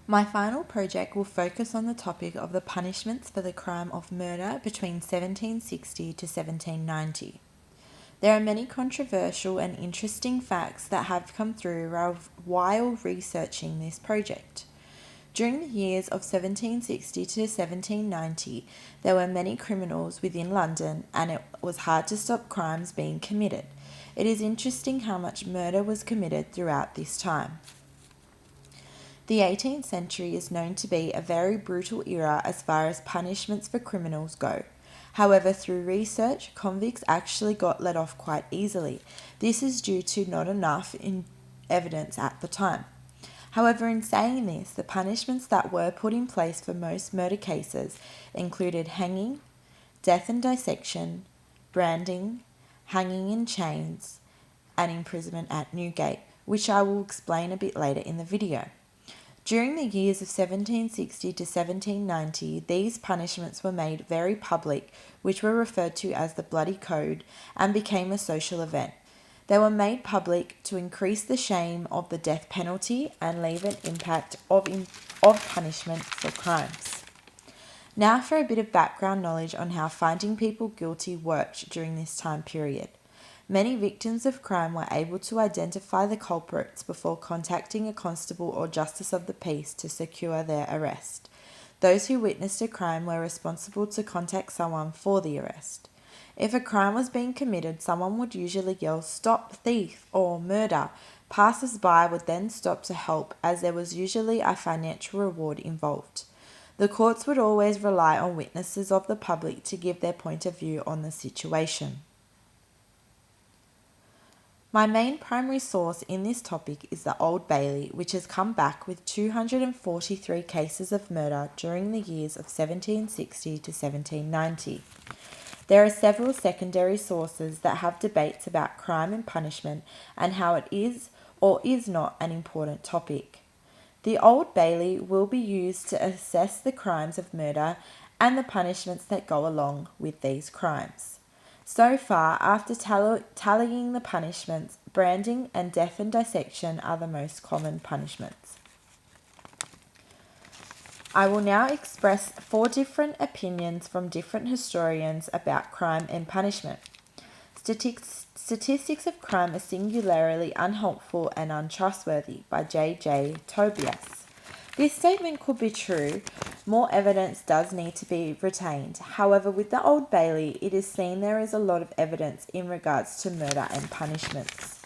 My final project will focus on the topic of the punishments for the crime of murder between 1760 to 1790. There are many controversial and interesting facts that have come through while researching this project. During the years of 1760 to 1790, there were many criminals within London and it was hard to stop crimes being committed. It is interesting how much murder was committed throughout this time. The 18th century is known to be a very brutal era as far as punishments for criminals go. However, through research, convicts actually got let off quite easily. This is due to not enough evidence at the time. However, in saying this, the punishments that were put in place for most murder cases included hanging, death and dissection, branding, hanging in chains, and imprisonment at Newgate, which I will explain a bit later in the video. During the years of 1760 to 1790, these punishments were made very public, which were referred to as the Bloody Code, and became a social event. They were made public to increase the shame of the death penalty and leave an impact of punishment for crimes. Now for a bit of background knowledge on how finding people guilty worked during this time period. Many victims of crime were able to identify the culprits before contacting a constable or justice of the peace to secure their arrest. Those who witnessed a crime were responsible to contact someone for the arrest. If a crime was being committed, someone would usually yell, "Stop thief" or "murder." Passers-by would then stop to help, as there was usually a financial reward involved. The courts would always rely on witnesses of the public to give their point of view on the situation. My main primary source in this topic is the Old Bailey, which has come back with 243 cases of murder during the years of 1760 to 1790. There are several secondary sources that have debates about crime and punishment and how it is or is not an important topic. The Old Bailey will be used to assess the crimes of murder and the punishments that go along with these crimes. So far, after tallying the punishments, branding and death and dissection are the most common punishments. I will now express 4 different opinions from different historians about crime and punishment. Statistics of Crime are Singularly Unhelpful and Untrustworthy by J. Tobias. This statement could be true. More evidence does need to be retained. However, with the Old Bailey, it is seen there is a lot of evidence in regards to murder and punishments.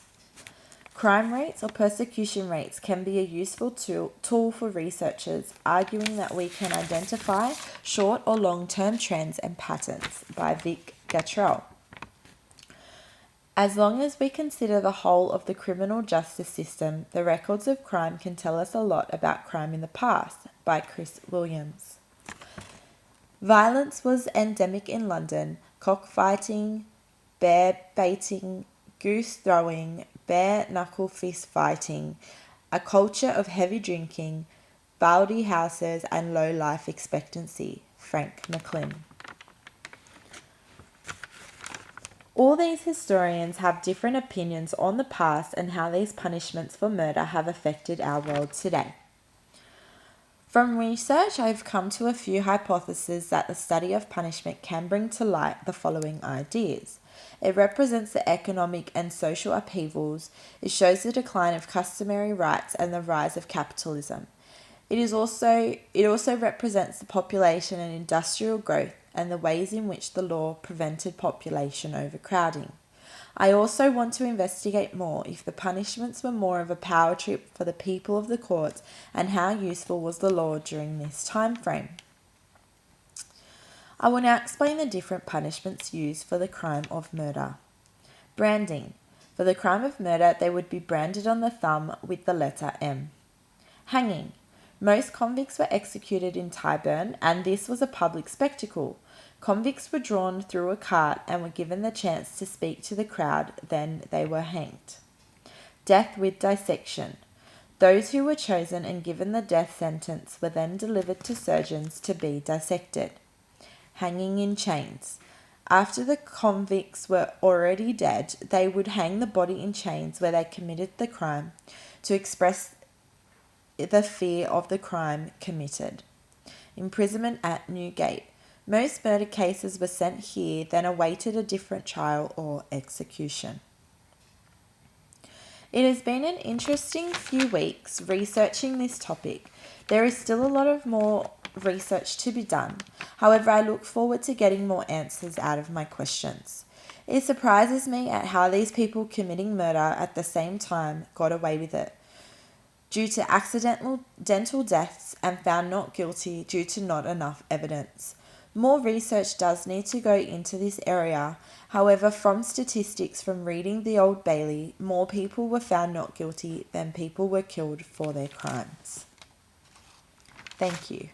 Crime rates or persecution rates can be a useful tool for researchers, arguing that we can identify short or long-term trends and patterns by Vic Gatrell. As long as we consider the whole of the criminal justice system, the records of crime can tell us a lot about crime in the past by Chris Williams. Violence was endemic in London. Cockfighting, bear baiting, goose throwing, bare knuckle fist fighting, a culture of heavy drinking, baldy houses and low life expectancy. Frank McLean. All these historians have different opinions on the past and how these punishments for murder have affected our world today. From research, I've come to a few hypotheses that the study of punishment can bring to light the following ideas. It represents the economic and social upheavals. It shows the decline of customary rights and the rise of capitalism. It also represents the population and industrial growth and the ways in which the law prevented population overcrowding. I also want to investigate more if the punishments were more of a power trip for the people of the courts and how useful was the law during this time frame. I will now explain the different punishments used for the crime of murder. Branding. For the crime of murder, they would be branded on the thumb with the letter M. Hanging. Most convicts were executed in Tyburn, and this was a public spectacle. Convicts were drawn through a cart and were given the chance to speak to the crowd, then they were hanged. Death with dissection. Those who were chosen and given the death sentence were then delivered to surgeons to be dissected. Hanging in chains. After the convicts were already dead, they would hang the body in chains where they committed the crime to express the fear of the crime committed. Imprisonment at Newgate. Most murder cases were sent here, then awaited a different trial or execution. It has been an interesting few weeks researching this topic. There is still a lot of more research to be done. However, I look forward to getting more answers out of my questions. It surprises me at how these people committing murder at the same time got away with it, due to accidental dental deaths, and found not guilty due to not enough evidence. More research does need to go into this area. However, from statistics from reading the Old Bailey, more people were found not guilty than people were killed for their crimes. Thank you.